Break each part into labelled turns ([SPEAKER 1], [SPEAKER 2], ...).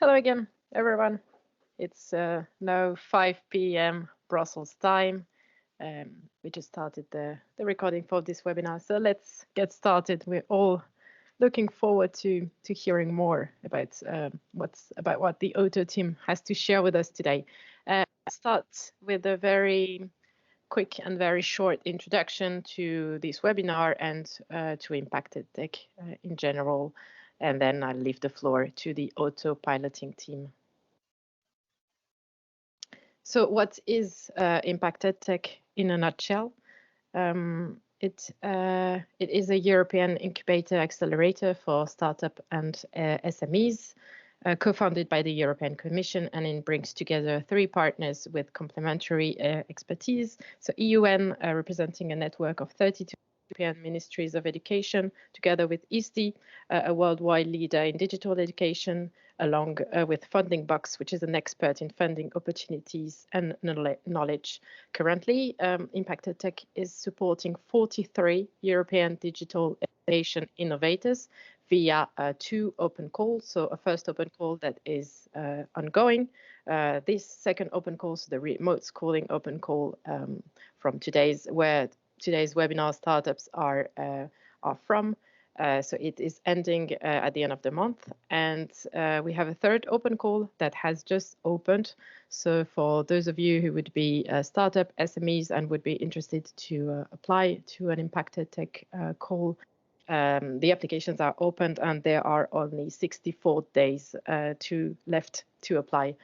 [SPEAKER 1] Hello again, everyone. It's now 5 p.m. Brussels time. We just started the recording for this webinar, so let's get started. We're all looking forward to hearing more about what the Otto team has to share with us today. I'll start with a very quick and very short introduction to this webinar and to IMPACT EdTech in general, and then I'll leave the floor to the Otto piloting team. So what is IMPACT EdTech in a nutshell? It is a European incubator accelerator for startup and SMEs, co-founded by the European Commission, and it brings together 3 partners with complementary expertise. So EUN, representing a network of 32 European ministries of education, together with ISTI, a worldwide leader in digital education, along with Funding Box, which is an expert in funding opportunities and knowledge. Currently, IMPACT EdTech is supporting 43 European digital education innovators via 2 open calls. So a first open call that is ongoing. This second open call, so the remote schooling open call from today's webinar startups are from. So it is ending at the end of the month, and we have a third open call that has just opened. So for those of you who would be startup SMEs and would be interested to apply to an IMPACT EdTech call, the applications are opened and there are only 64 days left to apply.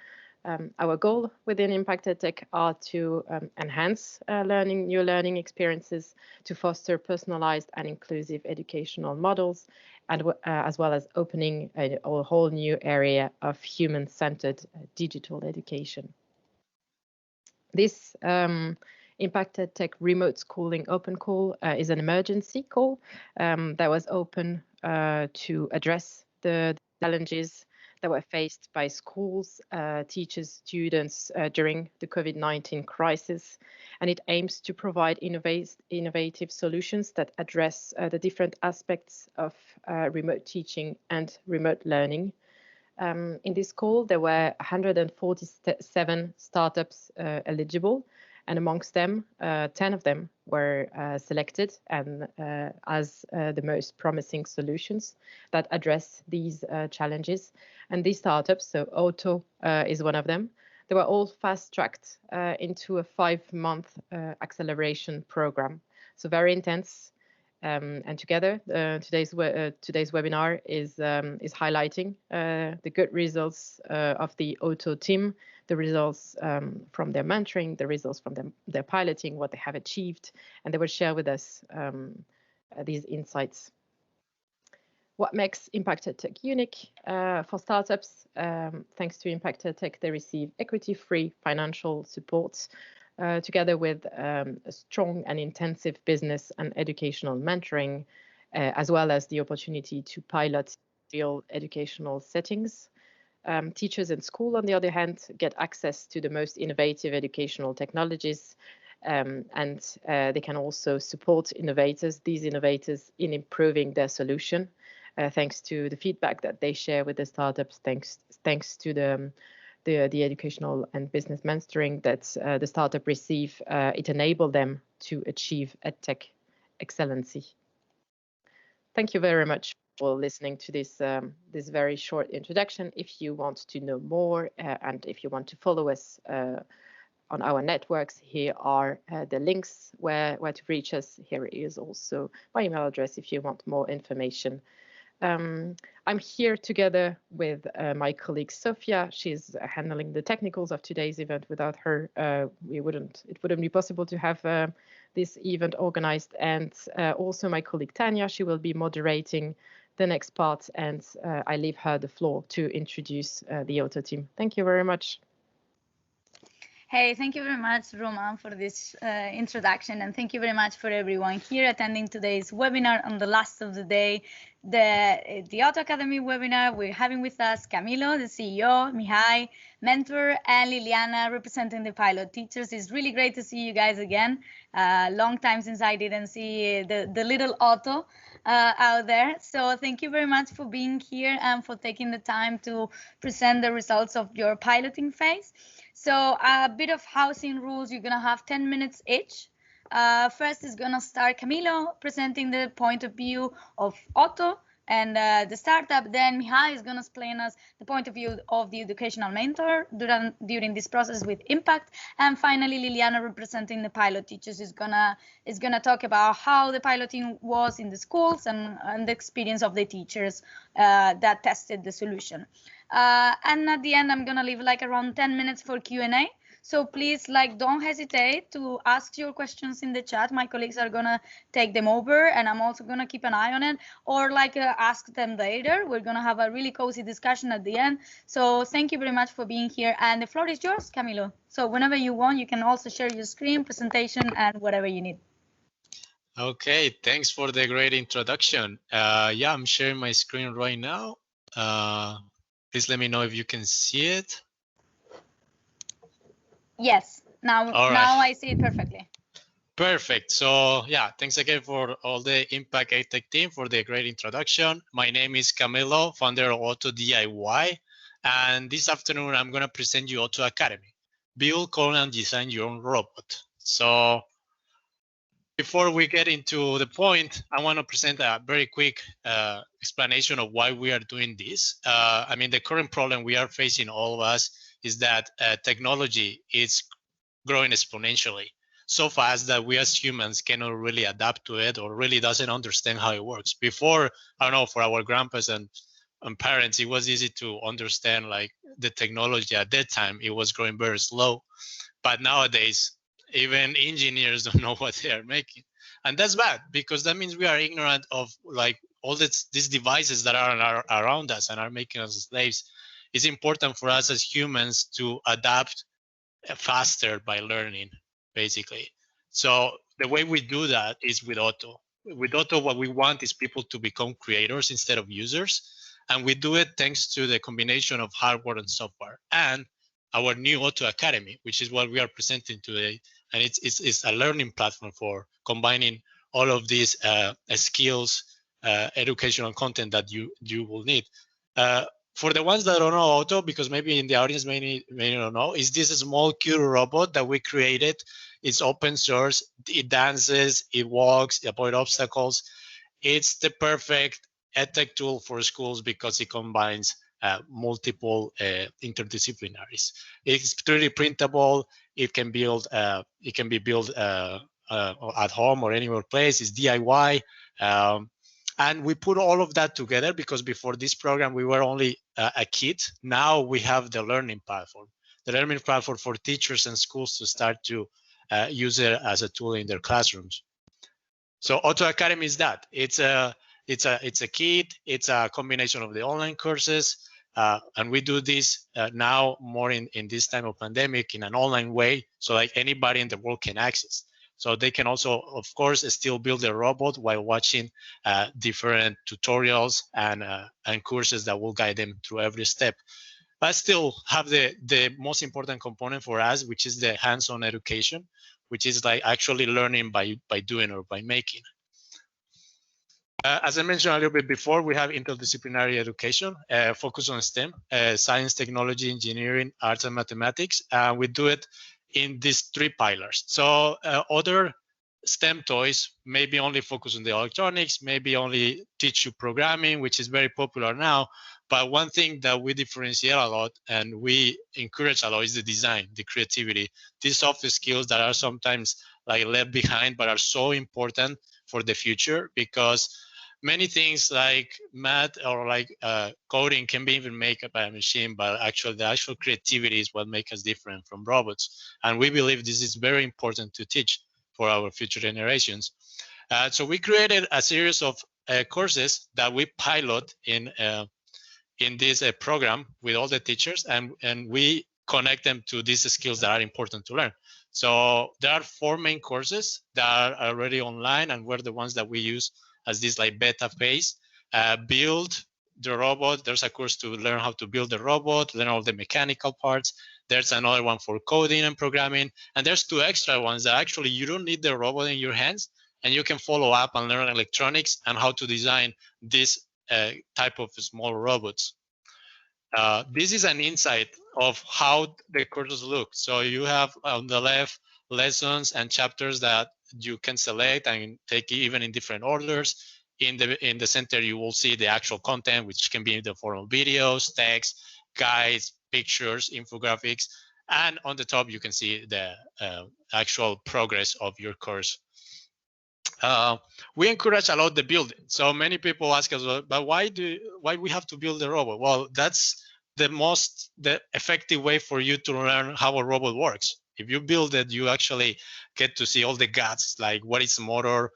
[SPEAKER 1] Our goal within IMPACT EdTech are to enhance new learning experiences, to foster personalized and inclusive educational models, and as well as opening a whole new area of human-centered digital education. This IMPACT EdTech Remote Schooling open call is an emergency call that was open to address the challenges that were faced by schools, teachers, students during the COVID-19 crisis. And it aims to provide innovative solutions that address the different aspects of remote teaching and remote learning. In this call, there were 147 startups eligible, and amongst them, 10 of them were selected and as the most promising solutions that address these challenges. And these startups, so Otto is one of them, they were all fast-tracked into a 5-month acceleration program. So very intense. And together, today's webinar is highlighting the good results of the Otto team, the results from their mentoring, the results from their piloting, what they have achieved, and they will share with us these insights. What makes IMPACT EdTech unique for startups? Thanks to IMPACT EdTech, they receive equity-free financial support together with a strong and intensive business and educational mentoring, as well as the opportunity to pilot real educational settings. Teachers in school, on the other hand, get access to the most innovative educational technologies, and they can also support these innovators in improving their solution, thanks to the feedback that they share with the startups, thanks to the educational and business mentoring that the startup receive. It enabled them to achieve EdTech excellency. Thank you very much for listening to this very short introduction. If you want to know more and if you want to follow us on our networks, here are the links where to reach us. Here is also my email address if you want more information. I'm here together with my colleague Sofia. She's handling the technicals of today's event. Without her, it wouldn't be possible to have this event organized. And also my colleague Tanya, she will be moderating the next part, and I leave her the floor to introduce the Otto team. Thank you very much.
[SPEAKER 2] Hey, thank you very much, Roman, for this introduction, and thank you very much for everyone here attending today's webinar on the last of the day. the Otto Academy webinar. We're having with us Camilo, the CEO, Mihai, mentor, and Liliana representing the pilot teachers. It's really great to see you guys again. Long time since I didn't see the little Otto out there. So thank you very much for being here and for taking the time to present the results of your piloting phase. So a bit of housing rules. You're gonna have 10 minutes each. First is gonna start Camilo presenting the point of view of Otto and the startup. Then Mihai is gonna explain us the point of view of the educational mentor during this process with Impact. And finally, Liliana representing the pilot teachers is gonna talk about how the piloting was in the schools and the experience of the teachers that tested the solution. And at the end, I'm gonna leave like around 10 minutes for Q&A. So please, don't hesitate to ask your questions in the chat. My colleagues are gonna take them over, and I'm also gonna keep an eye on it, or ask them later. We're gonna have a really cozy discussion at the end. So thank you very much for being here, and the floor is yours, Camilo. So whenever you want, you can also share your screen, presentation, and whatever you need.
[SPEAKER 3] Okay, thanks for the great introduction. Yeah, I'm sharing my screen right now. Please let me know if you can see it.
[SPEAKER 2] Yes, now I see it perfectly.
[SPEAKER 3] Perfect. So yeah, thanks again for all the Impact EdTech team for the great introduction. My name is Camilo, founder of Otto DIY. And this afternoon, I'm going to present you Otto Academy. Build, clone, and design your own robot. So before we get into the point, I want to present a very quick explanation of why we are doing this. I mean, the current problem we are facing, all of us, is that technology is growing exponentially so fast that we as humans cannot really adapt to it or really doesn't understand how it works. Before, I don't know, for our grandpas and parents, it was easy to understand the technology at that time. It was growing very slow. But nowadays, even engineers don't know what they are making. And that's bad, because that means we are ignorant of all these devices that are around us and are making us slaves. It's important for us as humans to adapt faster by learning, basically. So the way we do that is with Otto. With Otto, what we want is people to become creators instead of users. And we do it thanks to the combination of hardware and software and our new Otto Academy, which is what we are presenting today. And it's a learning platform for combining all of these skills, educational content that you will need. For the ones that don't know Otto, because maybe in the audience may not know, is this a small cute robot that we created. It's open source. It dances, it walks, it avoids obstacles. It's the perfect EdTech tool for schools because it combines multiple interdisciplinaries. It's 3D printable. It can be built at home or anywhere place. It's DIY. And we put all of that together because before this program, we were only a kit. Now we have the learning platform for teachers and schools to start to use it as a tool in their classrooms. So Otto Academy is that. It's a kit. It's a combination of the online courses. And we do this now more in this time of pandemic in an online way, so anybody in the world can access. So they can also, of course, still build a robot while watching different tutorials and courses that will guide them through every step. But still have the most important component for us, which is the hands-on education, which is actually learning by doing or by making. As I mentioned a little bit before, we have interdisciplinary education, focus on STEM, science, technology, engineering, arts, and mathematics. We do it in these 3 pillars. So other STEM toys maybe only focus on the electronics, maybe only teach you programming, which is very popular now. But one thing that we differentiate a lot and we encourage a lot is the design, the creativity, these soft skills that are sometimes left behind, but are so important for the future, because many things like math or coding can be even made by a machine, but the actual creativity is what makes us different from robots. And we believe this is very important to teach for our future generations. So we created a series of courses that we pilot in this program with all the teachers, and we connect them to these skills that are important to learn. So there are 4 main courses that are already online, and we're the ones that we use as this beta phase. build the robot. There's a course to learn how to build the robot, learn all the mechanical parts. There's another one for coding and programming. And there's 2 extra ones that actually you don't need the robot in your hands, and you can follow up and learn electronics and how to design this type of small robots. This is an insight of how the courses look. So you have on the left lessons and chapters that you can select and take even in different orders. In the center, you will see the actual content, which can be in the form of videos, text, guides, pictures, infographics. And on the top, you can see the actual progress of your course. We encourage a lot the building. So many people ask us, but why we have to build a robot? Well, that's the effective way for you to learn how a robot works. If you build it, you actually get to see all the guts, like what is a motor,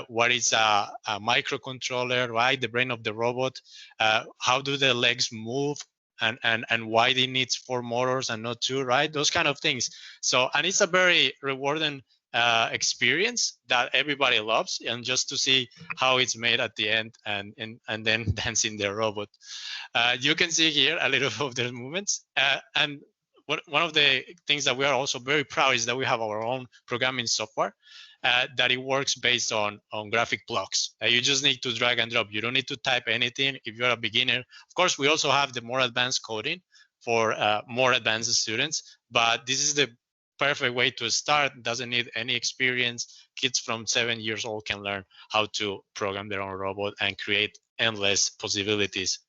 [SPEAKER 3] what is a microcontroller, right? The brain of the robot, how do the legs move, and why they need 4 motors and not 2, right? Those kind of things. So, and it's a very rewarding experience that everybody loves, and just to see how it's made at the end and then dancing the robot. You can see here a little of the movements. And one of the things that we are also very proud is that we have our own programming software that it works based on graphic blocks. You just need to drag and drop. You don't need to type anything if you're a beginner. Of course, we also have the more advanced coding for more advanced students, but this is the perfect way to start. Doesn't need any experience. Kids from 7 years old can learn how to program their own robot and create endless possibilities.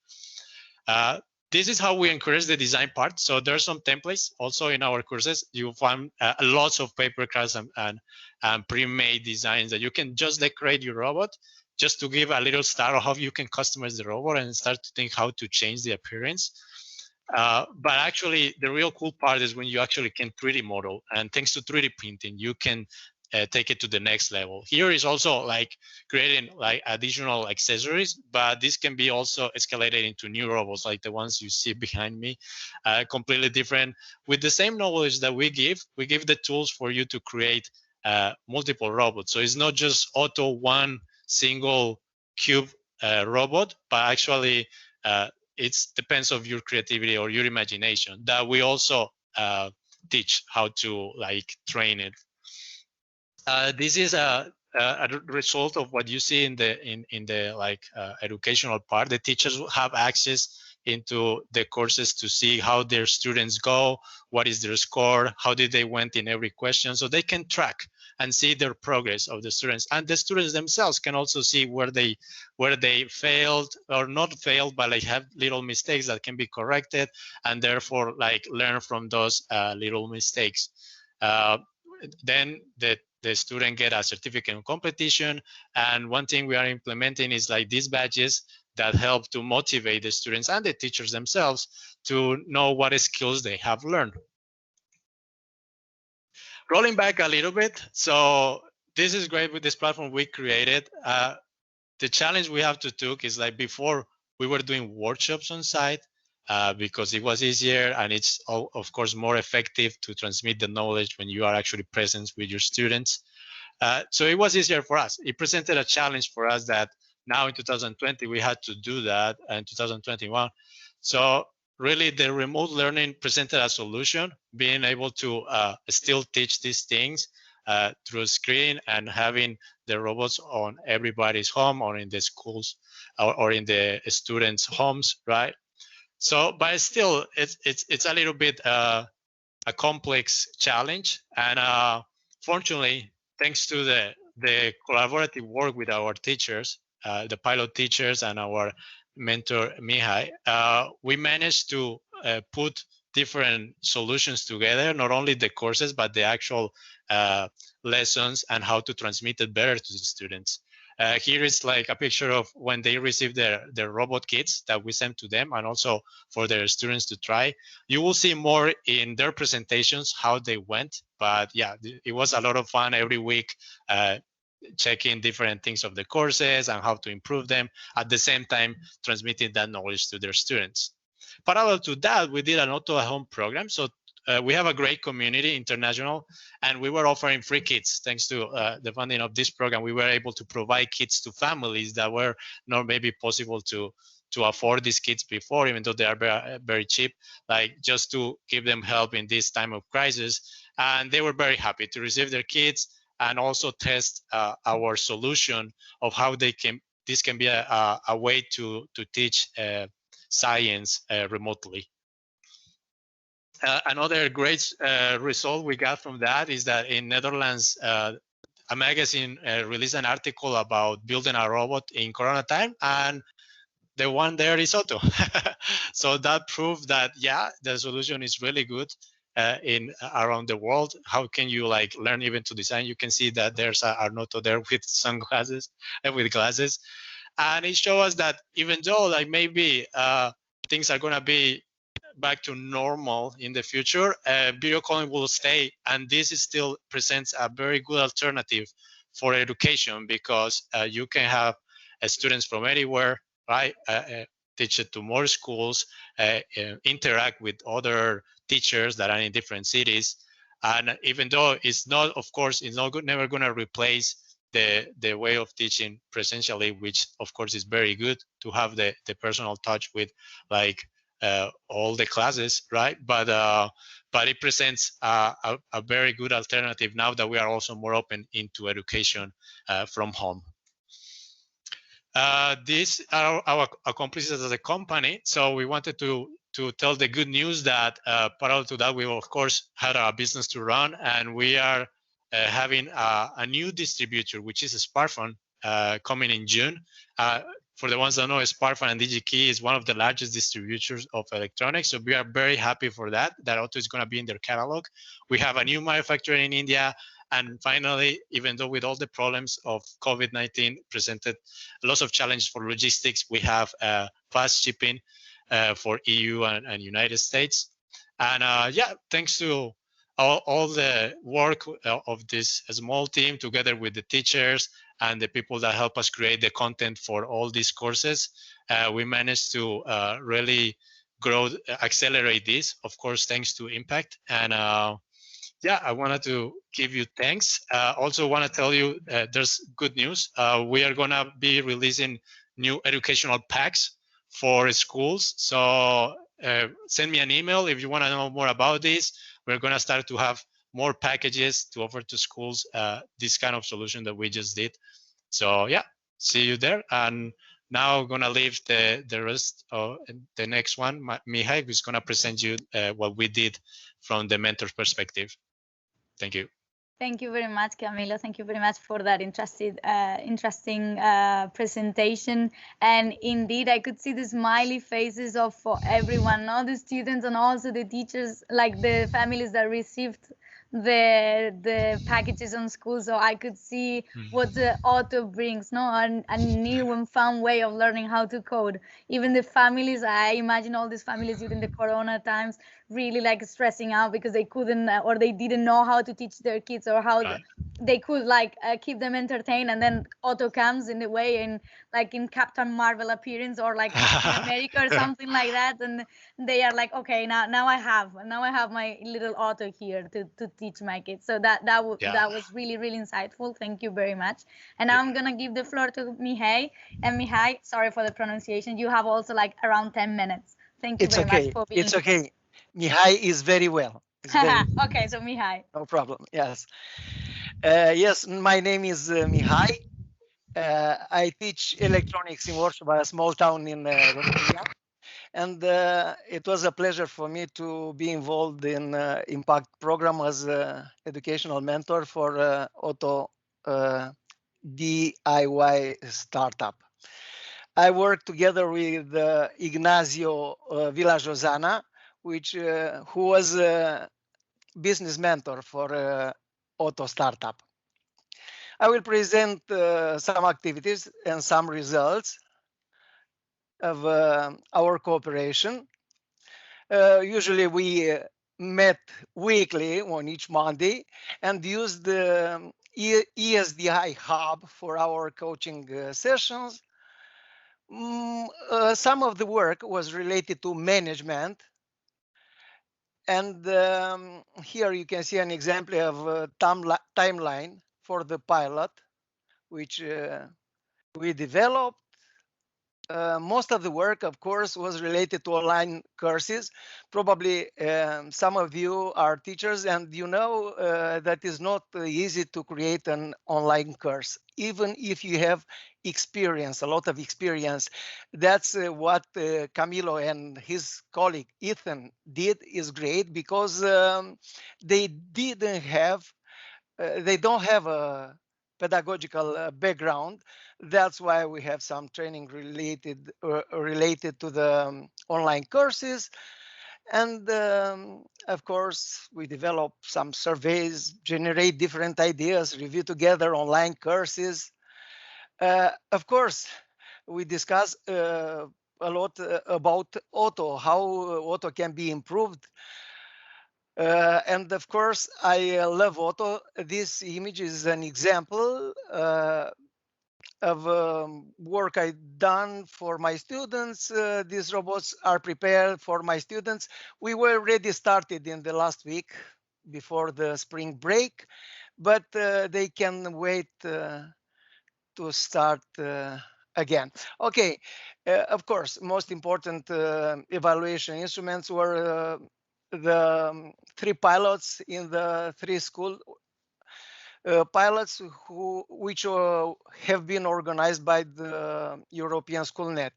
[SPEAKER 3] This is how we encourage the design part. So there's some templates also in our courses. You'll find lots of paper crafts and pre-made designs that you can just decorate your robot, just to give a little start of how you can customize the robot and start to think how to change the appearance. But actually, the real cool part is when you actually can 3D model, and thanks to 3D printing, you can take it to the next level. Here is also like creating like additional accessories, but this can be also escalated into new robots like the ones you see behind me, completely different. With the same knowledge that we give the tools for you to create multiple robots. So it's not just Otto one single cube robot, but actually it depends on your creativity or your imagination that we also teach how to like train it. This is a result of what you see in the like educational part. The teachers have access into the courses to see how their students go, what is their score, how did they went in every question, so they can track and see their progress of the students. And the students themselves can also see where they failed or not failed, but like have little mistakes that can be corrected, and therefore like learn from those little mistakes. Then the student get a certificate of competition. And one thing we are implementing is like these badges that help to motivate the students and the teachers themselves to know what skills they have learned. Rolling back a little bit. So this is great with this platform we created. The challenge we have to take is like before we were doing workshops on site because it was easier and it's of course more effective to transmit the knowledge when you are actually present with your students. So it was easier for us. It presented a challenge for us that now in 2020 we had to do that, and 2021. So really the remote learning presented a solution, being able to still teach these things through a screen and having the robots on everybody's home or in the schools or in the students' homes, right? So, but still, it's a little bit a complex challenge, and fortunately, thanks to the collaborative work with our teachers, the pilot teachers and our mentor Mihai, we managed to put different solutions together, not only the courses, but the actual lessons and how to transmit it better to the students. Here is like a picture of when they receive their robot kits that we sent to them, and also for their students to try. You will see more in their presentations how they went, but yeah, it was a lot of fun every week checking different things of the courses and how to improve them, at the same time transmitting that knowledge to their students. Parallel to that, we did an Otto at Home program. So we have a great community, international, and we were offering free kits. Thanks to the funding of this program, we were able to provide kits to families that were not maybe possible to afford these kits before, even though they are very, very cheap, like just to give them help in this time of crisis. And they were very happy to receive their kits and also test our solution of how this can be a way to teach science remotely. Another great result we got from that is that in Netherlands, a magazine released an article about building a robot in Corona time, and the one there is Otto. So that proved that, yeah, the solution is really good in around the world. How can you like learn even to design? You can see that there's an Otto there with sunglasses and with glasses. And it shows us that even though like maybe things are gonna be back to normal in the future, video calling will stay, and this is still presents a very good alternative for education, because you can have students from anywhere, right? Teach it to more schools, interact with other teachers that are in different cities, and even though it's not, of course, it's not good, never going to replace the way of teaching presentially, which of course is very good to have the personal touch with like all the classes, right? But it presents a very good alternative now that we are also more open into education from home. These are our accomplishments as a company. So we wanted to tell the good news that parallel to that, we of course had our business to run, and we are having a new distributor, which is a smartphone, coming in June. For the ones that know, Smartphone and DigiKey is one of the largest distributors of electronics. So we are very happy for that Otto is going to be in their catalog. We have a new manufacturer in India. And finally, even though with all the problems of COVID-19 presented lots of challenges for logistics, we have fast shipping for EU and United States. And yeah, thanks to all the work of this small team together with the teachers and the people that help us create the content for all these courses, we managed to really grow, accelerate this, of course, thanks to IMPACT. And yeah, I wanted to give you thanks. Also want to tell you there's good news. We are going to be releasing new educational packs for schools. So send me an email if you want to know more about this. We're going to start to have more packages to offer to schools, this kind of solution that we just did. So yeah, see you there. And now I'm going to leave the rest of the next one. Mihai, who's going to present you what we did from the mentor's perspective. Thank you.
[SPEAKER 2] Thank you very much, Camilo. Thank you very much for that interesting presentation. And indeed, I could see the smiley faces of everyone, all the students and also the teachers, like the families that received the packages on school. So I could see what the Otto brings, no, a new and fun way of learning how to code. Even the families, I imagine all these families during the Corona times really like stressing out because they couldn't or they didn't know how to teach their kids or how they could like keep them entertained. And then Otto comes in the way in like in Captain Marvel appearance or like Captain America or something like that, and they are like, okay, now I have my little Otto here to teach my kids. So that was really insightful. Thank you very much. And now I'm gonna give the floor to Mihai. And Mihai, sorry for the pronunciation, you have also like around 10 minutes. Thank you very much for being here.
[SPEAKER 4] It's okay. Mihai is very well.
[SPEAKER 2] Okay, so Mihai.
[SPEAKER 4] No problem. Yes. Yes, my name is Mihai. I teach electronics in Warsaw, a small town in Romania. And it was a pleasure for me to be involved in IMPACT program as an educational mentor for Otto DIY startup. I worked together with Ignazio Rosanna, who was a business mentor for Otto startup. I will present some activities and some results of our cooperation. Usually we met weekly on each Monday and used the ESDI hub for our coaching sessions. Some of the work was related to management, And here you can see an example of a timeline for the pilot, which we developed. Most of the work, of course, was related to online courses. Probably some of you are teachers and you know that is not easy to create an online course, even if you have experience, a lot of experience. That's what Camilo and his colleague Ethan did is great because they didn't have they don't have a pedagogical background. That's why we have some training related to the online courses. And of course, we develop some surveys, generate different ideas, review together online courses. Of course, we discuss a lot about Otto, how Otto can be improved. And of course, I love Otto. This image is an example of work I done for my students. These robots are prepared for my students. We were already started in the last week before the spring break, but they can wait to start again. Okay, of course, most important evaluation instruments were the 3 pilots in the 3 school pilots which have been organized by the European SchoolNet.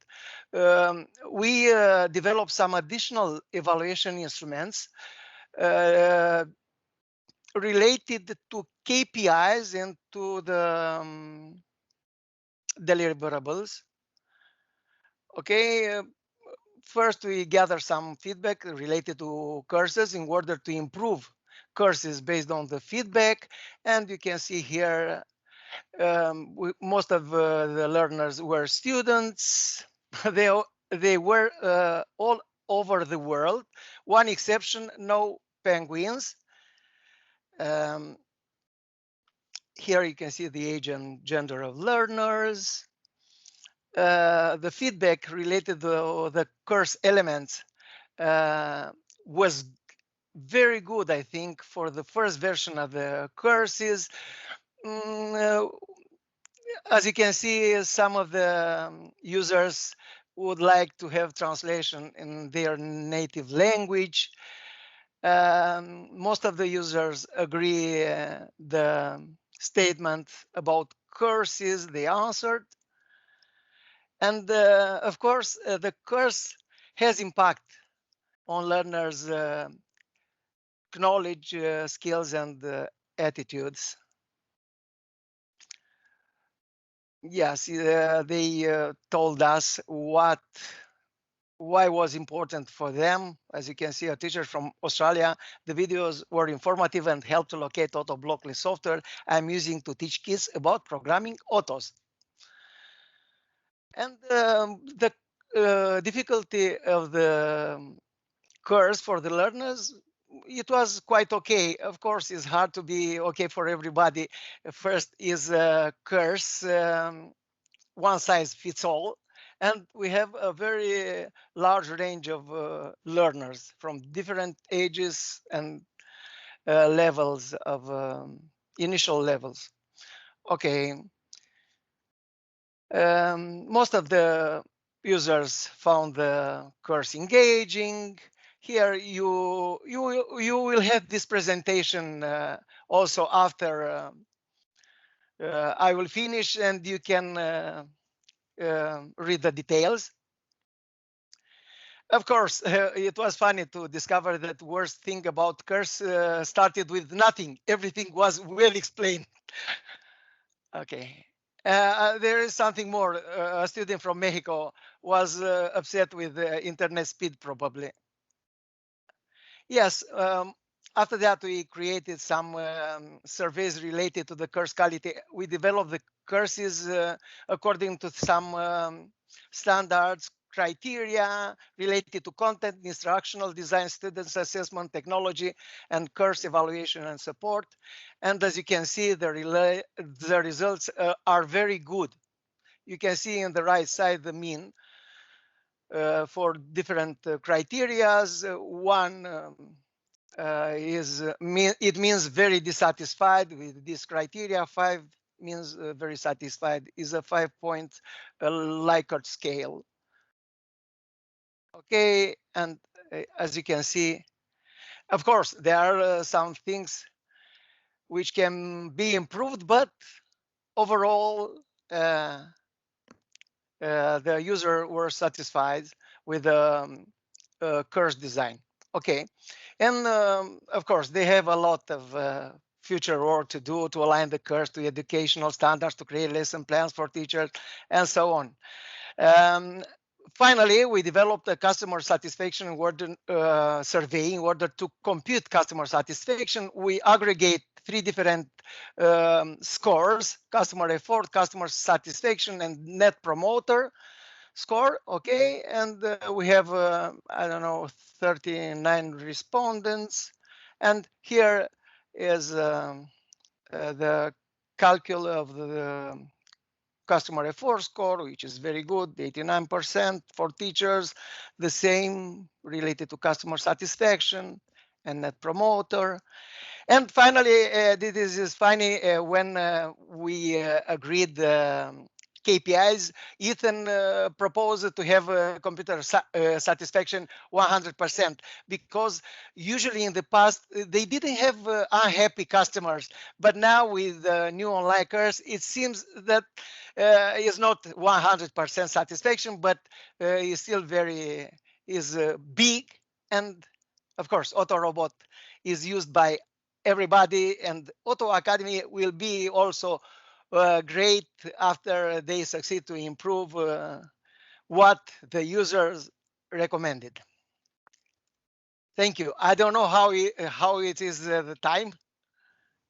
[SPEAKER 4] We developed some additional evaluation instruments related to KPIs and to the deliverables. Okay, first we gather some feedback related to courses in order to improve courses based on the feedback. And you can see here most of the learners were students. they were all over the world. One exception, no penguins. Here you can see the age and gender of learners. The feedback related to the course elements was very good, I think, for the first version of the courses. As you can see, some of the users would like to have translation in their native language. Most of the users agree the statement about courses they answered. And of course, the course has impact on learners' knowledge, skills, and attitudes. Yes, they told us why was important for them. As you can see, a teacher from Australia, the videos were informative and helped to locate Otto Blocklist software I'm using to teach kids about programming autos. And the difficulty of the course for the learners, it was quite okay. Of course, it's hard to be okay for everybody. First is a course, one size fits all. And we have a very large range of learners from different ages and levels of initial levels. Okay. Most of the users found the course engaging. Here you will have this presentation also after I will finish, and you can read the details. Of course, it was funny to discover that worst thing about course started with nothing. Everything was well explained. Okay. There is something more. A student from Mexico was upset with the internet speed, probably. Yes. After that, we created some surveys related to the course quality. We developed the courses according to some standards, criteria related to content, instructional design, students assessment, technology, and course evaluation and support. And as you can see, the results are very good. You can see on the right side the mean for different criteria. One it means very dissatisfied with this criteria. 5 means very satisfied. Is a 5-point Likert scale. Okay, and as you can see, of course, there are some things which can be improved, but overall, the user were satisfied with the course design. Okay, and of course, they have a lot of future work to do to align the course to educational standards, to create lesson plans for teachers, and so on. Finally, we developed a customer satisfaction survey. In order to compute customer satisfaction, we aggregate 3 different scores: customer effort, customer satisfaction, and net promoter score. Okay, and we have I don't know, 39 respondents, and here is the calculus of the customer effort score, which is very good, 89% for teachers. The same related to customer satisfaction and net promoter. And finally, this is funny, when we agreed KPIs, Ethan proposed to have computer satisfaction 100%, because usually in the past they didn't have unhappy customers, but now with new online course, it seems that is not 100% satisfaction, but is still very big. And of course, Otto Robot is used by everybody, and Otto Academy will be also great after they succeed to improve what the users recommended. Thank you. I don't know how it is the time.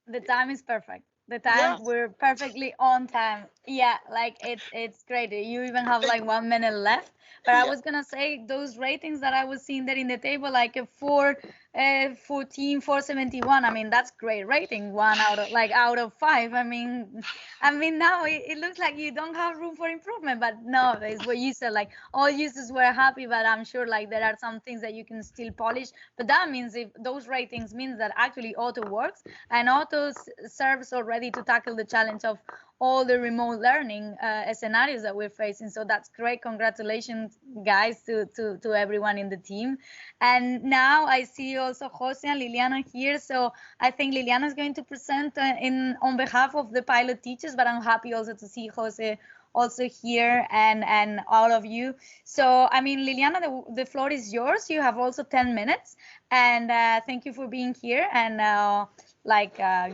[SPEAKER 2] The time is perfect. The time, we're perfectly on time. Yeah, like it's great. You even have like 1 minute left. But I was gonna say those ratings that I was seeing there in the table, like a 14, 471. I mean, that's great rating. 1 out of 5. I mean now it looks like you don't have room for improvement. But no, it's what you said. Like all users were happy, but I'm sure like there are some things that you can still polish. But that means if those ratings means that actually Otto works, and Otto serves already to tackle the challenge of all the remote learning scenarios that we're facing. So that's great. Congratulations, guys, to everyone in the team. And now I see also Jose and Liliana here. So I think Liliana is going to present on behalf of the pilot teachers, but I'm happy also to see Jose also here and all of you. So, I mean, Liliana, the floor is yours. You have also 10 minutes. And thank you for being here. And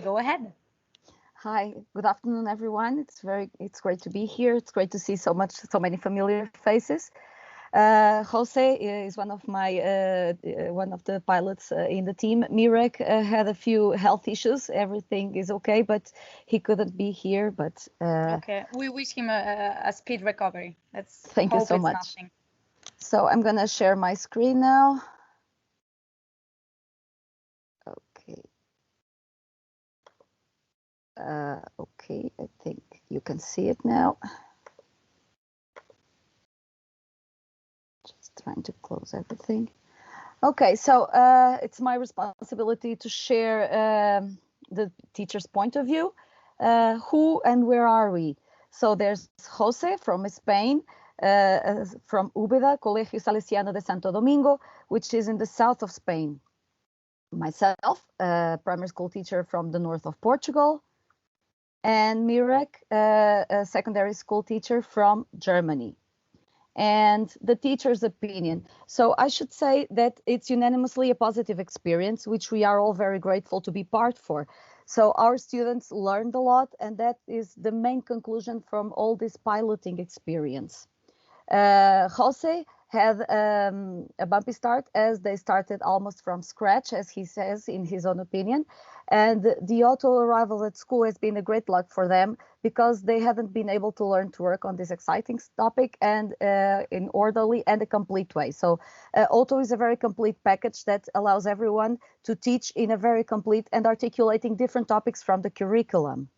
[SPEAKER 2] go ahead.
[SPEAKER 5] Hi, good afternoon, everyone. It's great to be here. It's great to see so many familiar faces. Jose is one of the pilots in the team. Mirek had a few health issues. Everything is okay, but he couldn't be here. But
[SPEAKER 2] okay, we wish him a speed recovery.
[SPEAKER 5] Thank you so much. Nothing. So I'm gonna share my screen now. Okay. Okay, I think you can see it now. Just trying to close everything. Okay, so it's my responsibility to share the teacher's point of view. Who and where are we? So there's Jose from Spain, from Úbeda, Colegio Salesiano de Santo Domingo, which is in the south of Spain. Myself, a primary school teacher from the north of Portugal. And Mirek, a secondary school teacher from Germany. And the teacher's opinion. So I should say that it's unanimously a positive experience, which we are all very grateful to be part for. So our students learned a lot, and that is the main conclusion from all this piloting experience. Jose had a bumpy start, as they started almost from scratch, as he says in his own opinion. And the auto arrival at school has been a great luck for them, because they haven't been able to learn to work on this exciting topic and in orderly and a complete way. So auto is a very complete package that allows everyone to teach in a very complete and articulating different topics from the curriculum.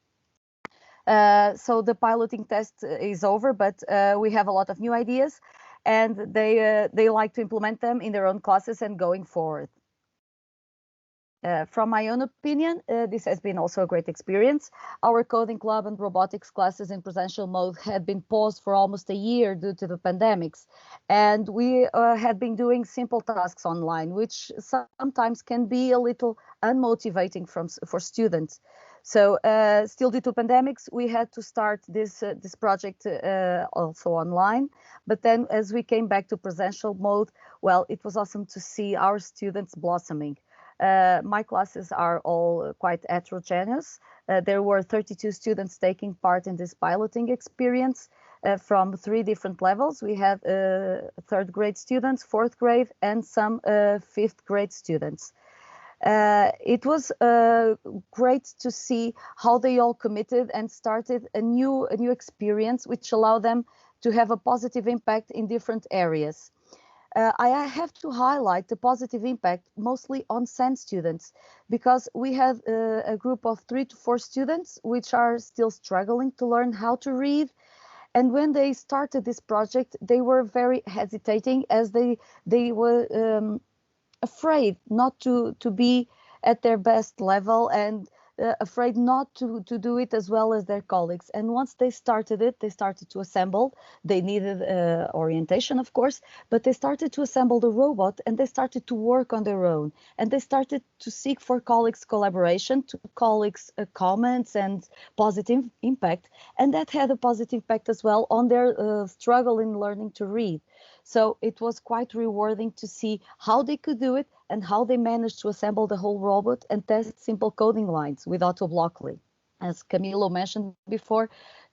[SPEAKER 5] So the piloting test is over, but we have a lot of new ideas, and they like to implement them in their own classes and going forward. From my own opinion, this has been also a great experience. Our coding club and robotics classes in presential mode had been paused for almost a year due to the pandemics. And we had been doing simple tasks online, which sometimes can be a little unmotivating for students. So still due to pandemics, we had to start this project also online. But then as we came back to presential mode, well, it was awesome to see our students blossoming. My classes are all quite heterogeneous. There were 32 students taking part in this piloting experience from 3 different levels. We had 3rd grade students, 4th grade, and some 5th grade students. It was great to see how they all committed and started a new experience, which allowed them to have a positive impact in different areas. I have to highlight the positive impact mostly on SEN students, because we have a group of 3 to 4 students which are still struggling to learn how to read. And when they started this project, they were very hesitating, as they were afraid not to be at their best level, and afraid not to do it as well as their colleagues. And once they started it, they started to assemble. They needed orientation, of course, but they started to assemble the robot, and they started to work on their own. And they started to seek for colleagues' collaboration, to colleagues' comments and positive impact. And that had a positive impact as well on their struggle in learning to read. So it was quite rewarding to see how they could do it and how they managed to assemble the whole robot and test simple coding lines with Otto Blockly. As Camilo mentioned before,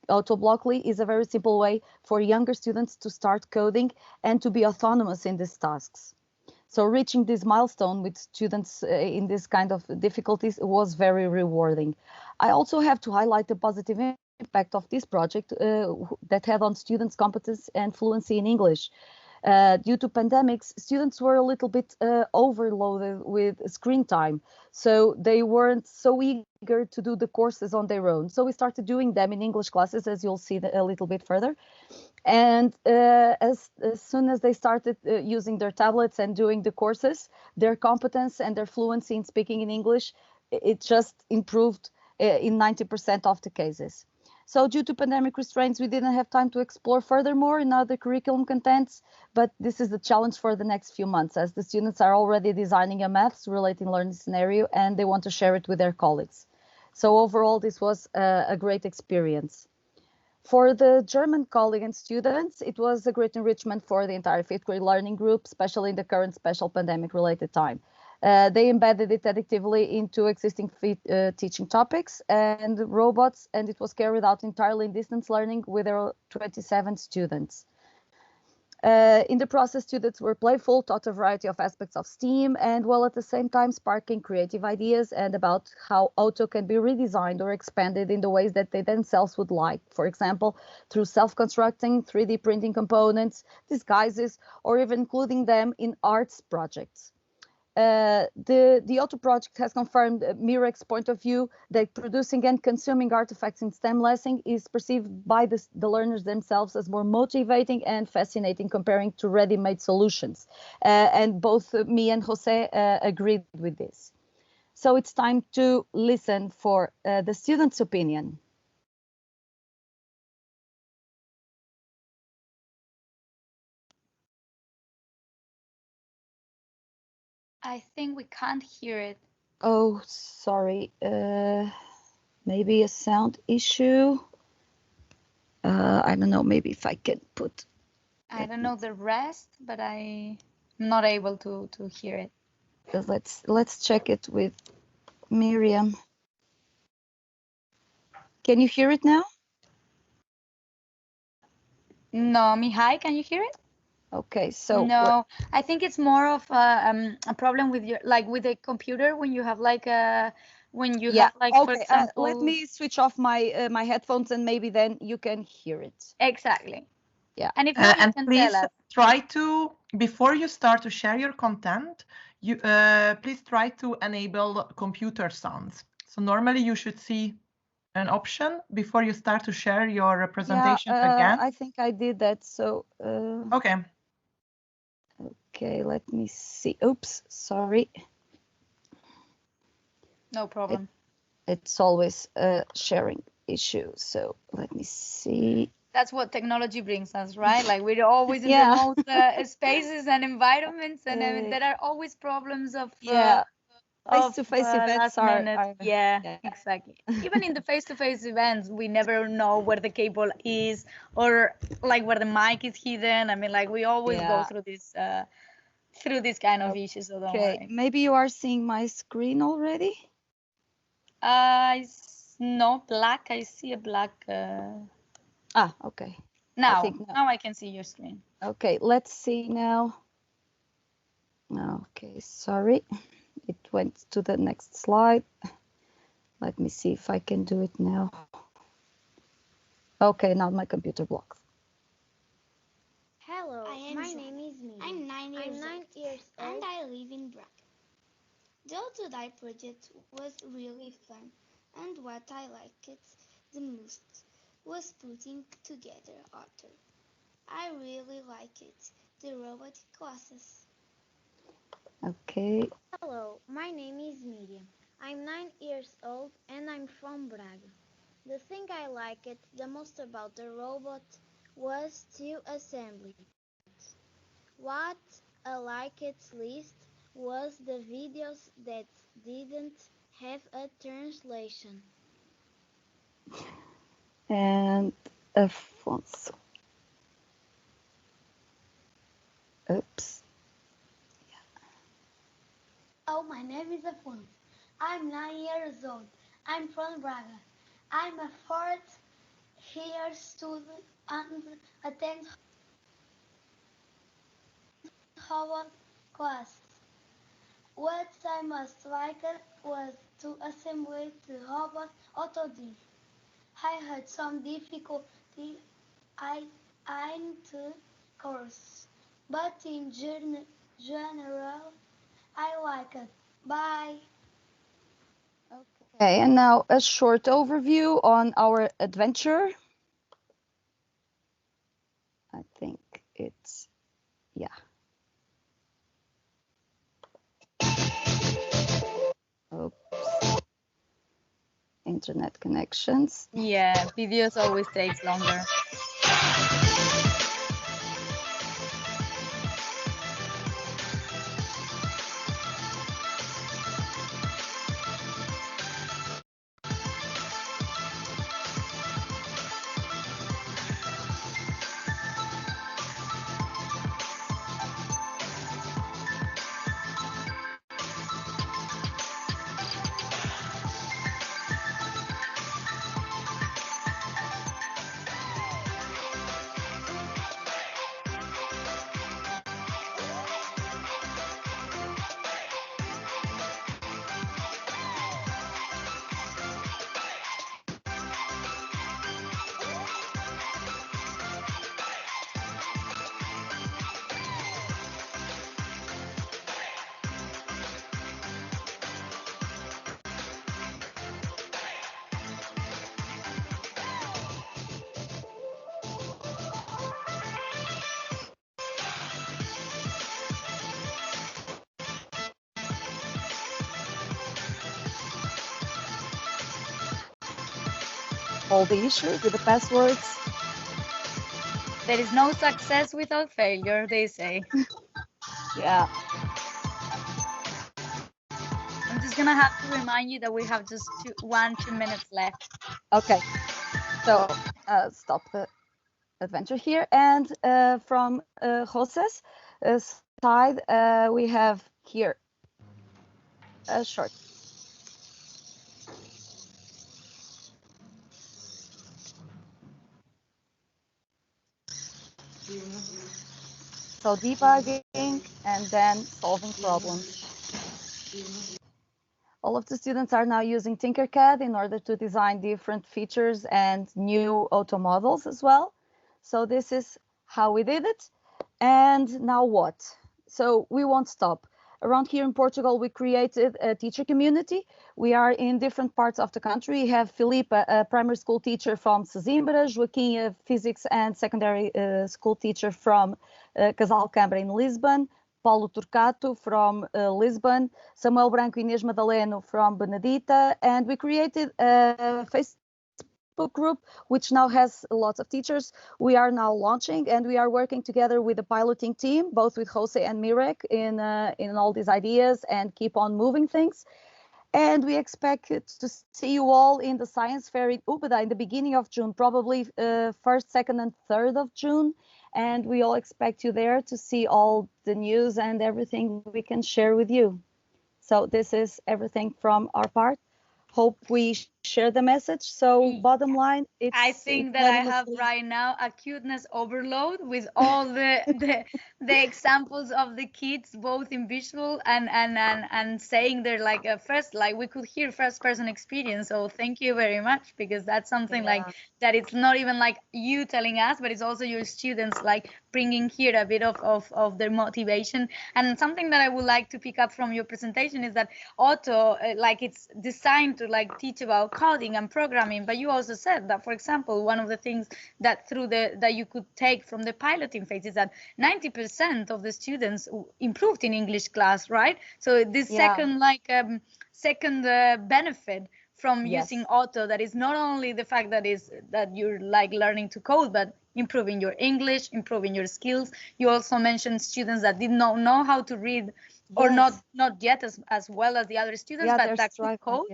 [SPEAKER 5] Otto Blockly is a very simple way for younger students to start coding and to be autonomous in these tasks. So reaching this milestone with students in this kind of difficulties was very rewarding. I also have to highlight the positive impact of this project that had on students' competence and fluency in English. Due to pandemics, students were a little bit overloaded with screen time, so they weren't so eager to do the courses on their own. So we started doing them in English classes, as you'll see a little bit further. And as soon as they started using their tablets and doing the courses, their competence and their fluency in speaking in English, it just improved in 90% of the cases. So due to pandemic restraints, we didn't have time to explore furthermore in other curriculum contents, but this is the challenge for the next few months, as the students are already designing a maths related learning scenario and they want to share it with their colleagues. So overall, this was a great experience. For the German colleague and students, it was a great enrichment for the entire 5th grade learning group, especially in the current special pandemic related time. They embedded it additively into existing teaching topics and robots, and it was carried out entirely in distance learning with our 27 students. In the process, students were playful, taught a variety of aspects of STEAM, and while at the same time sparking creative ideas and about how Otto can be redesigned or expanded in the ways that they themselves would like. For example, through self-constructing, 3D printing components, disguises, or even including them in arts projects. The Otto project has confirmed Mirek's point of view that producing and consuming artifacts in STEM lesson is perceived by the learners themselves as more motivating and fascinating comparing to ready-made solutions. And both me and Jose agreed with this. So it's time to listen for the students' opinion.
[SPEAKER 2] I think we can't hear it.
[SPEAKER 5] Oh, sorry. Maybe a sound issue. I don't know. Maybe if I can put.
[SPEAKER 2] I don't know the rest, but I'm not able to hear it.
[SPEAKER 5] Let's check it with Miriam. Can you hear it now?
[SPEAKER 2] No, Mihai, can you hear it?
[SPEAKER 5] Okay, so
[SPEAKER 2] no, I think it's more of a problem with your with a computer when you have have like
[SPEAKER 5] okay,
[SPEAKER 2] for example.
[SPEAKER 5] let me switch off my my headphones and maybe then you can hear it.
[SPEAKER 2] Exactly.
[SPEAKER 5] Yeah.
[SPEAKER 2] And if not, you
[SPEAKER 6] and
[SPEAKER 2] can
[SPEAKER 6] please
[SPEAKER 2] tell us.
[SPEAKER 6] try to, before you start to share your content, you please try to enable computer sounds. So normally you should see an option before you start to share your presentation again.
[SPEAKER 5] I think I did that. So
[SPEAKER 6] okay.
[SPEAKER 5] Okay, let me see. Oops, sorry.
[SPEAKER 2] No problem.
[SPEAKER 5] It's always a sharing issue. So let me see.
[SPEAKER 2] That's what technology brings us, right? Like we're always in
[SPEAKER 5] Yeah.
[SPEAKER 2] remote spaces and environments, and there are always problems of
[SPEAKER 5] Face-to-face events
[SPEAKER 2] last minute.
[SPEAKER 5] are
[SPEAKER 2] Yeah, exactly. Even in the face-to-face events, we never know where the cable is or like where the mic is hidden. I mean, like we always go through this kind of issues. So don't worry.
[SPEAKER 5] Maybe you are seeing my screen already.
[SPEAKER 2] No, black. I see a black.
[SPEAKER 5] Okay.
[SPEAKER 2] Now I can see your screen.
[SPEAKER 5] Okay, let's see now. Okay, sorry. It went to the next slide. Let me see if I can do it now. Okay, now my computer blocks.
[SPEAKER 7] Hello, my name is Mihai. I'm 9 years old and I live in Braga. The Otto Ratings project was really fun, and what I liked the most was putting together Otto. I really liked the robotic classes.
[SPEAKER 5] Okay.
[SPEAKER 7] Hello, my name is Miriam. I'm 9 years old and I'm from Braga. The thing I liked the most about the robot was to assemble it. What I liked least was the videos that didn't have a translation.
[SPEAKER 5] And Afonso. Oops.
[SPEAKER 8] Oh, my name is Afonso. I'm 9 years old. I'm from Braga. I'm a fourth year student and attend Howard class. What I most liked was to assemble the robot Otto. I had some difficulty in the course, but in general, I like it. Bye.
[SPEAKER 5] Okay, and now a short overview on our adventure. I think it's, Oops. Internet connections.
[SPEAKER 2] Yeah, videos always takes longer.
[SPEAKER 5] All the issues with the passwords.
[SPEAKER 2] There is no success without failure, they say.
[SPEAKER 5] Yeah.
[SPEAKER 2] I'm just gonna have to remind you that we have just 2 minutes left.
[SPEAKER 5] Okay. So stop the adventure here. And from Jose's side, we have here a short. So debugging and then solving problems. All of the students are now using Tinkercad in order to design different features and new auto models as well. So this is how we did it. And now what? So we won't stop. Around here in Portugal, we created a teacher community. We are in different parts of the country. We have Filipe, a primary school teacher from Sesimbra, Joaquim, a physics and secondary school teacher from Casal Câmara in Lisbon, Paulo Turcato from Lisbon, Samuel Branco Inês Madaleno from Benedita, and we created a Facebook group which now has lots of teachers. We are now launching, and we are working together with the piloting team, both with Jose and Mirek in all these ideas and keep on moving things. And we expect to see you all in the Science Fair in Ubeda in the beginning of June, probably 1st, 2nd, and 3rd of June. And we all expect you there to see all the news and everything we can share with you. So this is everything from our part. Hope we share the message. So bottom line,
[SPEAKER 2] I think that I have right now a cuteness overload with all the examples of the kids, both in visual and saying they're like first, like we could hear first person experience. So thank you very much, because that's something like that. It's not even like you telling us, but it's also your students like bringing here a bit of their motivation. And something that I would like to pick up from your presentation is that Otto, like it's designed to like teach about coding and programming, but you also said that, for example, one of the things that that you could take from the piloting phase is that 90% of the students improved in English class, right? So this second benefit from using Otto, that is not only the fact that you're like learning to code, but improving your English, improving your skills. You also mentioned students that did not know how to read or not yet as well as the other students, but that could code.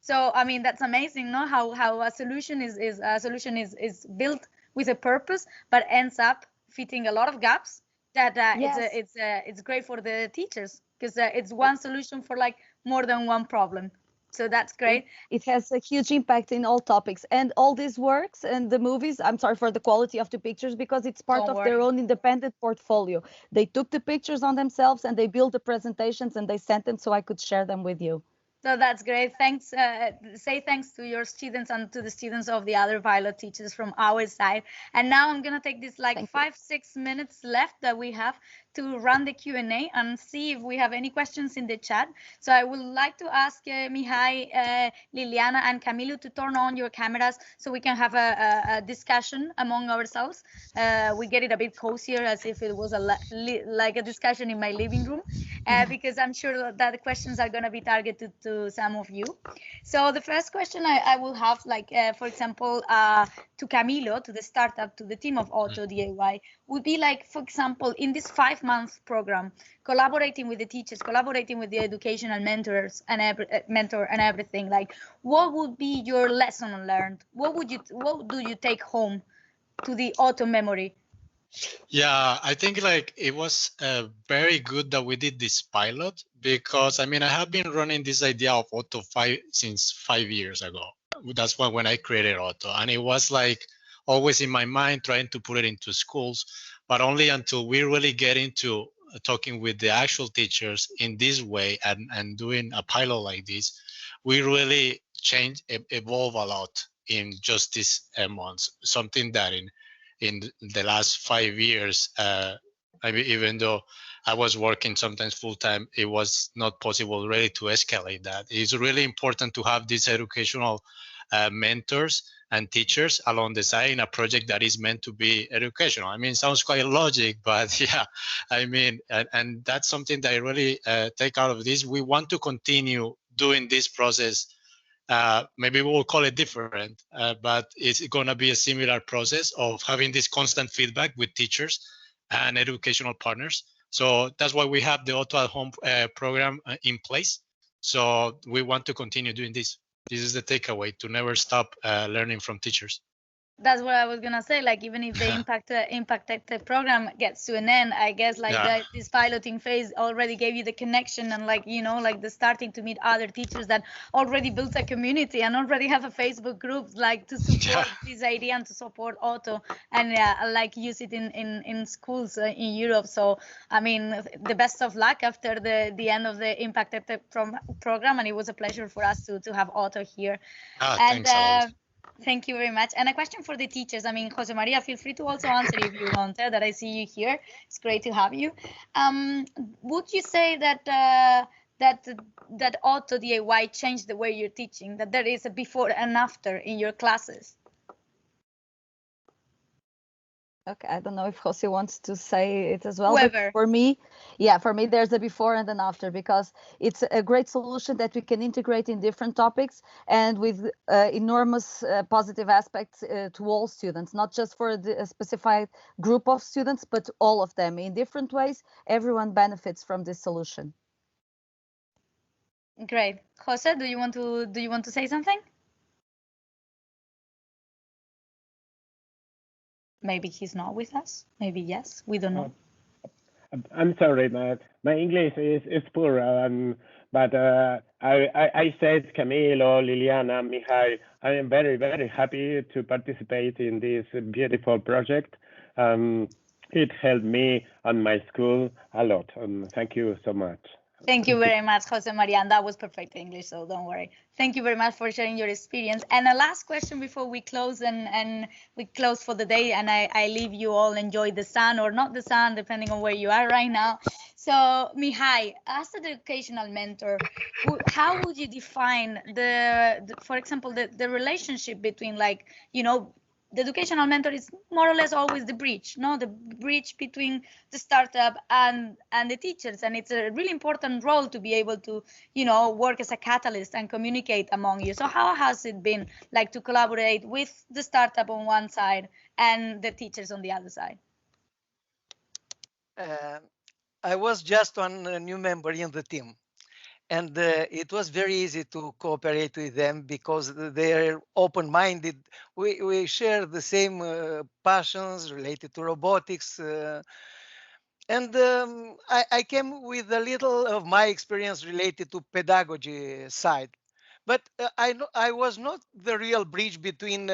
[SPEAKER 2] So I mean, that's amazing, no? How a solution is built with a purpose, but ends up fitting a lot of gaps. That it's great for the teachers, because it's one solution for like more than one problem. So that's great.
[SPEAKER 5] It has a huge impact in all topics, and all these works and the movies. I'm sorry for the quality of the pictures, because it's part of their own independent portfolio. They took the pictures on themselves and they built the presentations and they sent them so I could share them with you.
[SPEAKER 2] So that's great. Thanks. Say thanks to your students and to the students of the other pilot teachers from our side. And now I'm going to take this like 5-6 minutes left that we have to run the Q&A and see if we have any questions in the chat. So I would like to ask Mihai, Liliana, and Camilo to turn on your cameras so we can have a discussion among ourselves. We get it a bit cozier, as if it was like a discussion in my living room, because I'm sure that the questions are going to be targeted to some of you. So the first question I will have, like, for example, to Camilo, to the startup, to the team of Otto DIY, would be like, for example, in this 5-month program, collaborating with the teachers, collaborating with the educational mentors and mentor and everything, like, what would be your lesson learned? What do you take home to the Otto memory?
[SPEAKER 3] Yeah, I think like it was very good that we did this pilot, because I mean, I have been running this idea of Otto since 5 years ago. That's when I created Otto, and it was like always in my mind trying to put it into schools, but only until we really get into talking with the actual teachers in this way and doing a pilot like this, we really evolve a lot in just these months. Something that in the last 5 years, I mean, even though I was working sometimes full-time, it was not possible really to escalate that. It's really important to have these educational mentors and teachers along the side in a project that is meant to be educational. I mean, it sounds quite logic, but yeah, I mean, and that's something that I really take out of this. We want to continue doing this process. Maybe we'll call it different, but it's going to be a similar process of having this constant feedback with teachers and educational partners. So that's why we have the Otto at Home program in place. So we want to continue doing this. This is the takeaway, to never stop learning from teachers.
[SPEAKER 2] That's what I was gonna say. Like, even if the IMPACT EdTech program gets to an end, I guess like this piloting phase already gave you the connection and, like, you know, like the starting to meet other teachers that already built a community and already have a Facebook group, like, to support this idea and to support Otto and like use it in schools in Europe. So I mean, the best of luck after the end of the IMPACT EdTech program, and it was a pleasure for us to have Otto here.
[SPEAKER 3] Thanks a lot.
[SPEAKER 2] Thank you very much. And a question for the teachers. I mean, Jose Maria, feel free to also answer if you want, that I see you here. It's great to have you. Would you say that that Otto DIY changed the way you're teaching, that there is a before and after in your classes?
[SPEAKER 5] Okay, I don't know if Jose wants to say it as well.
[SPEAKER 2] Whoever.
[SPEAKER 5] But for me, there's a before and an after, because it's a great solution that we can integrate in different topics and with enormous positive aspects to all students, not just for a specified group of students, but all of them in different ways. Everyone benefits from this solution.
[SPEAKER 2] Great. Jose, do you want to say something? Maybe he's not with us. Maybe yes. We don't know.
[SPEAKER 9] I'm sorry, my English is poor, but I said Camilo, Liliana, Mihai, I am very, very happy to participate in this beautiful project. It helped me and my school a lot, and thank you so much.
[SPEAKER 2] Thank you very much, Jose Maria, and that was perfect English, so don't worry. Thank you very much for sharing your experience. And a last question before we close, and we close for the day, and I leave you all enjoy the sun or not the sun, depending on where you are right now. So, Mihai, as an educational mentor, how would you define for example, the relationship between, like, you know, the educational mentor is more or less always the bridge, no? The bridge between the startup and the teachers. And it's a really important role to be able to, you know, work as a catalyst and communicate among you. So how has it been like to collaborate with the startup on one side and the teachers on the other side?
[SPEAKER 4] I was just one new member in the team. And it was very easy to cooperate with them because they're open-minded. We share the same passions related to robotics. And I came with a little of my experience related to pedagogy side. But I was not the real bridge between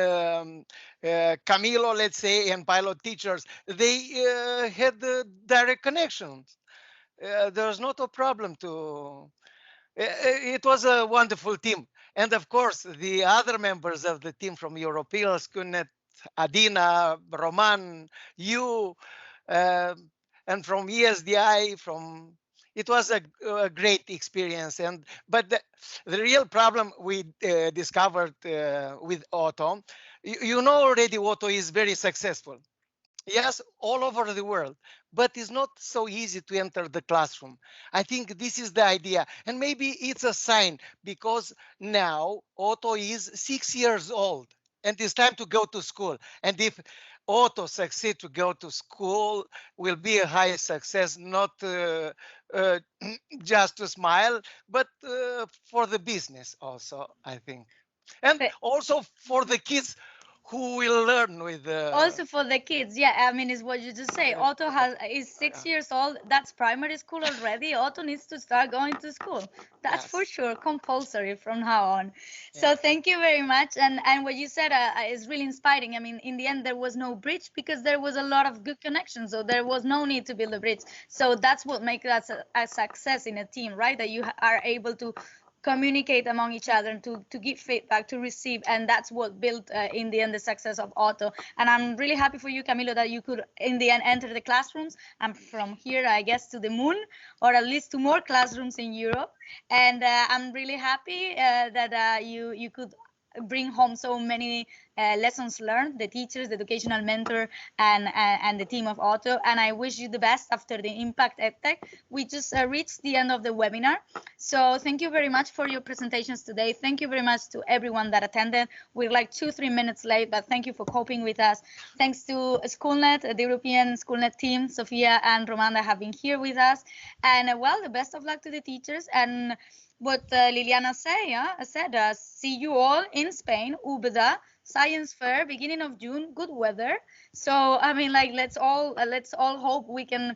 [SPEAKER 4] Camilo, let's say, and pilot teachers. They had direct connections. There was not a problem to... It was a wonderful team. And of course, the other members of the team from European Schoolnet, Adina, Roman, you, and from ESDI, it was a great experience. But the real problem we discovered with Otto, you know already Otto is very successful. Yes, all over the world, but it's not so easy to enter the classroom. I think this is the idea, and maybe it's a sign because now Otto is 6 years old and it's time to go to school. And if Otto succeeds to go to school, will be a high success, not just to smile, but for the business also, I think. And also for the kids who will learn with
[SPEAKER 2] also for the kids. Yeah, I mean, it's what you just say. Otto is 6 years old. That's primary school already. Otto needs to start going to school. That's for sure compulsory from now on. So thank you very much. And what you said is really inspiring. I mean, in the end, there was no bridge because there was a lot of good connections. So there was no need to build a bridge. So that's what makes us a success in a team, right? That you are able to communicate among each other and to give feedback, to receive, and that's what built in the end the success of Otto. And I'm really happy for you, Camilo, that you could in the end enter the classrooms, and from here I guess to the moon, or at least to more classrooms in Europe. And I'm really happy that you could bring home so many lessons learned, the teachers, the educational mentor, and the team of Otto. And I wish you the best after the Impact EdTech. We just reached the end of the webinar. So thank you very much for your presentations today. Thank you very much to everyone that attended. We're like 2-3 minutes late, but thank you for coping with us. Thanks to Schoolnet, the European Schoolnet team, Sofia and Romana have been here with us. And well, the best of luck to the teachers. And what Liliana said, see you all in Spain, Ubeda, Science Fair, beginning of June, good weather. So I mean, like, let's all hope we can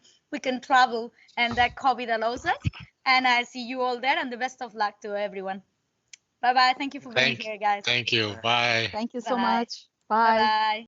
[SPEAKER 2] travel and that COVID allows us. And I see you all there, and the best of luck to everyone. Bye bye. Thank you for being here, guys.
[SPEAKER 3] Thank you. Bye.
[SPEAKER 5] Thank you so much. Bye.
[SPEAKER 2] Bye.